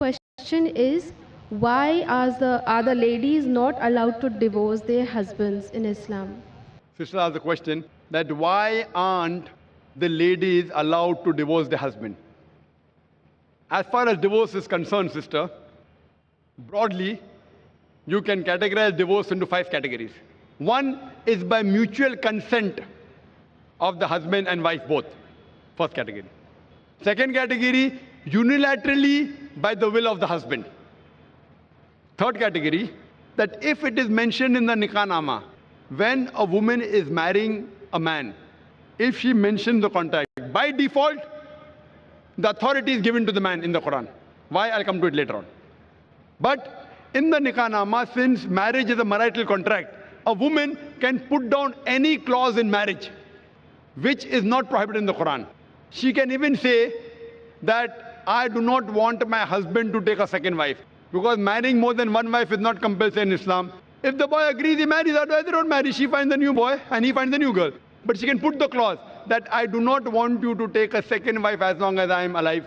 question is, why are the ladies not allowed to divorce their husbands in Islam? Sister asked the question that why aren't the ladies allowed to divorce their husband? As far as divorce is concerned, sister, broadly, you can categorize divorce into 5 categories. One is by mutual consent of the husband and wife both. First category. Second category, unilaterally by the will of the husband. Third category, that if it is mentioned in the nikah nama, when a woman is marrying a man, if she mentions the contract, by default, the authority is given to the man in the Quran. Why? I'll come to it later on. But in the nikah nama, since marriage is a marital contract, a woman can put down any clause in marriage which is not prohibited in the Quran. She can even say that I do not want my husband to take a second wife, because marrying more than one wife is not compulsory in Islam. If the boy agrees, he marries, otherwise they don't marry. She finds a new boy and he finds a new girl. But she can put the clause that I do not want you to take a second wife as long as I am alive.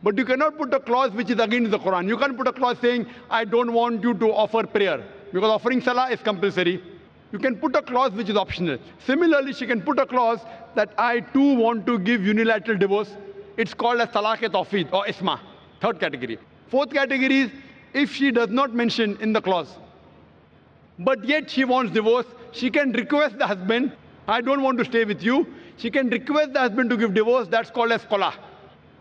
But you cannot put a clause which is against the Quran. You can't put a clause saying I don't want you to offer prayer, because offering salah is compulsory. You can put a clause which is optional. Similarly, she can put a clause that I too want to give unilateral divorce. It's called as talaq-e-tawfeed or isma. Third category. Fourth category is if she does not mention in the clause, but yet she wants divorce, she can request the husband, I don't want to stay with you. She can request the husband to give divorce. That's called as qala.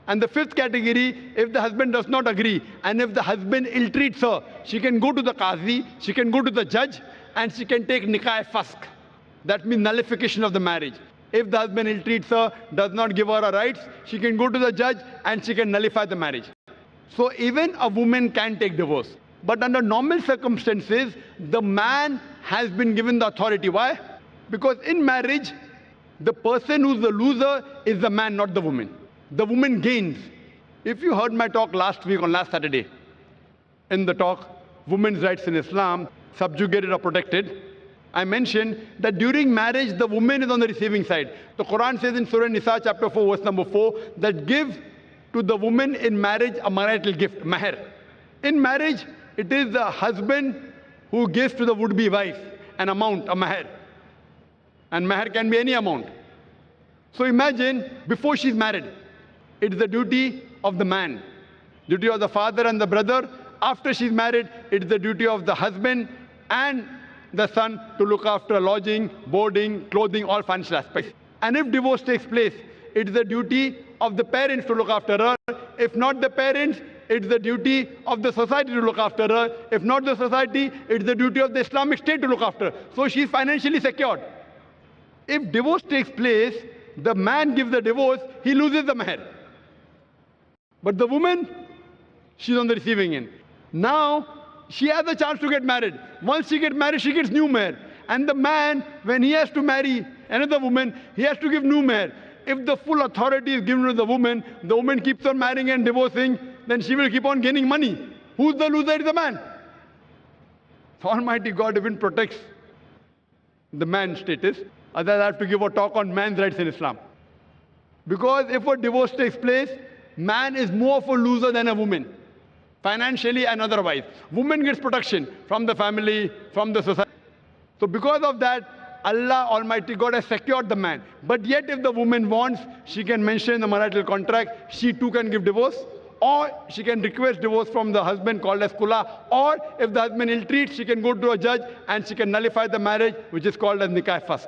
And the fifth category, if the husband does not agree, and if the husband ill-treats her, she can go to the qazi, she can go to the judge, and she can take nikah-e-fask. That means nullification of the marriage. If the husband ill-treats her, does not give her her rights, she can go to the judge and she can nullify the marriage. So even a woman can take divorce. But under normal circumstances, the man has been given the authority. Why? Because in marriage, the person who's the loser is the man, not the woman. The woman gains. If you heard my talk last week on last Saturday, in the talk, Women's Rights in Islam, Subjugated or Protected, I mentioned that during marriage, the woman is on the receiving side. The Quran says in Surah Nisa, chapter 4, verse number 4, that give to the woman in marriage a marital gift, mahr. In marriage, it is the husband who gives to the would-be wife an amount, a mahr. And mahr can be any amount. So imagine, before she's married, it's the duty of the man, duty of the father and the brother. After she's married, it's the duty of the husband and the son to look after lodging, boarding, clothing, all financial aspects. And if divorce takes place, it's the duty of the parents to look after her. If not the parents, it's the duty of the society to look after her. If not the society, it's the duty of the Islamic State to look after her. So she's financially secured. If divorce takes place, the man gives the divorce, he loses the mahr. But the woman, she's on the receiving end. Now, she has a chance to get married. Once she gets married, she gets new mahr. And the man, when he has to marry another woman, he has to give new mahr. If the full authority is given to the woman keeps on marrying and divorcing, then she will keep on gaining money. Who's the loser? Is the man. So Almighty God even protects the man's status. Otherwise, I have to give a talk on man's rights in Islam. Because if a divorce takes place, man is more of a loser than a woman, financially and otherwise. Woman gets protection from the family, from the society. So because of that, Allah Almighty God has secured the man. But yet if the woman wants, she can mention in the marital contract, she too can give divorce. Or she can request divorce from the husband called as kula. Or if the husband ill-treats, she can go to a judge and she can nullify the marriage, which is called as nikah-e-fask.